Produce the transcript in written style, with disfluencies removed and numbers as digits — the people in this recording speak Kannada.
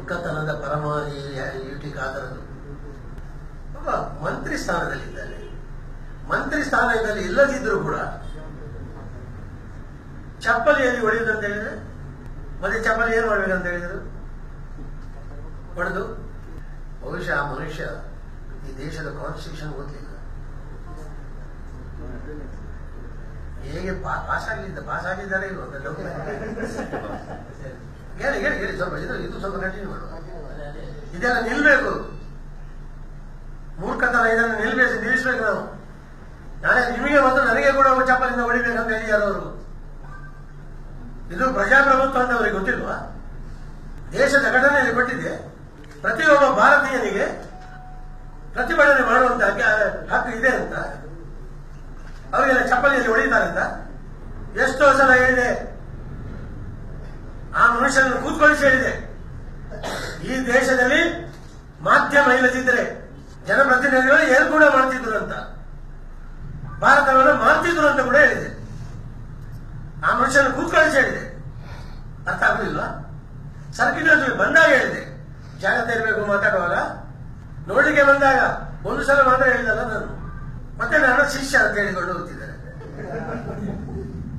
ಮೂರ್ಖತನದ ಪರಮಾವಧಿ ಯುಟಿಗೆ ಆದರದು. ಒಬ್ಬ ಮಂತ್ರಿ ಸ್ಥಾನದಲ್ಲಿದ್ದಾನೆ. ಮಂತ್ರಿ ಸ್ಥಾನದಲ್ಲಿ ಇಲ್ಲದಿದ್ರೂ ಕೂಡ ಚಪ್ಪಲಿಯಲ್ಲಿ ಹೊಡೆಯುದು ಅಂತ ಹೇಳಿದ್ರೆ ಮತ್ತೆ ಚಪ್ಪಲಿ ಏನು ಮಾಡ್ಬೇಕಂತ ಹೇಳಿದ್ರು ಹೊಡೆದು. ಬಹುಶಃ ಆ ಮನುಷ್ಯ ಈ ದೇಶದ ಕಾನ್ಸ್ಟಿಟ್ಯೂಷನ್ ಗೊತ್ತಿಲ್ಲ, ಹೇಗೆ ಪಾಸ್ ಆಗಿದ್ದಾರೆ ಇಲ್ವ ಅಂತ ಡೌಟ್. ಹೇಳಿ ಹೇಳಿ ಹೇಳಿ ಸ್ವಲ್ಪ ಇದು ಸ್ವಲ್ಪ ಕಂಟಿನ್ಯೂ ಮಾಡುವ. ಇದೆಲ್ಲ ನಿಲ್ಬೇಕು, ಮೂರ್ಖತನ ಇದನ್ನು ನಿಲ್ಲಿಸ್ಬೇಕು ನಾವು. ನಾಳೆ ನಿಮಗೆ ಬಂದು ನನಗೆ ಕೂಡ ಚಪ್ಪಲಿಂದ ಹೊಡಿಬೇಕಂತ ಹೇಳಿದ್ದಾರೆ ಅವರು. ಇದು ಪ್ರಜಾಪ್ರಭುತ್ವ ಅಂತ ಅವರಿಗೆ ಗೊತ್ತಿಲ್ವಾ? ದೇಶದ ಘಟನೆಯಲ್ಲಿ ಕೊಟ್ಟಿದೆ, ಪ್ರತಿಯೊಬ್ಬ ಭಾರತೀಯನಿಗೆ ಪ್ರತಿಭಟನೆ ಮಾಡುವಂತ ಹಕ್ಕು ಇದೆ ಅಂತ. ಅವರಿಗೆಲ್ಲ ಚಪ್ಪಲಿಯಲ್ಲಿ ಹೊಡಿತಾರೆ ಅಂತ ಎಷ್ಟೋ ಸಲ ಹೇಳಿದೆ. ಆ ಮನುಷ್ಯನನ್ನು ಕೂತ್ಕೊಳಿಸಿ ಹೇಳಿದೆ, ಈ ದೇಶದಲ್ಲಿ ಮಾಧ್ಯಮ ಇಲ್ಲದಿದ್ರೆ ಜನಪ್ರತಿನಿಧಿಗಳು ಏನು ಕೂಡ ಮಾಡ್ತಿದ್ರು ಅಂತ, ಭಾರತವನ್ನು ಮಾಡ್ತಿದ್ರು ಅಂತ ಕೂಡ ಹೇಳಿದೆ. ಆ ಮನುಷ್ಯನ ಕೂತ್ಕೊಳಿಸಿ ಹೇಳಿದೆ. ಅರ್ಥ ಆಗುದಿಲ್ವಾ? ಸರ್ಕಿಟ್ ಬಂದಾಗ ಹೇಳಿದೆ, ಜಾಗ್ರತೆ ಇರಬೇಕು ಮಾತಾಡುವಾಗ. ನೋಡ್ಲಿಕ್ಕೆ ಬಂದಾಗ ಒಂದು ಸಲ ಮಾತ್ರ ಹೇಳಿದಲ್ಲ ನಾನು, ಮತ್ತೆ ನಾನು ಶಿಷ್ಯ ಅಂತ ಹೇಳಿಕೊಂಡು ಹೋಗ್ತೀನಿ.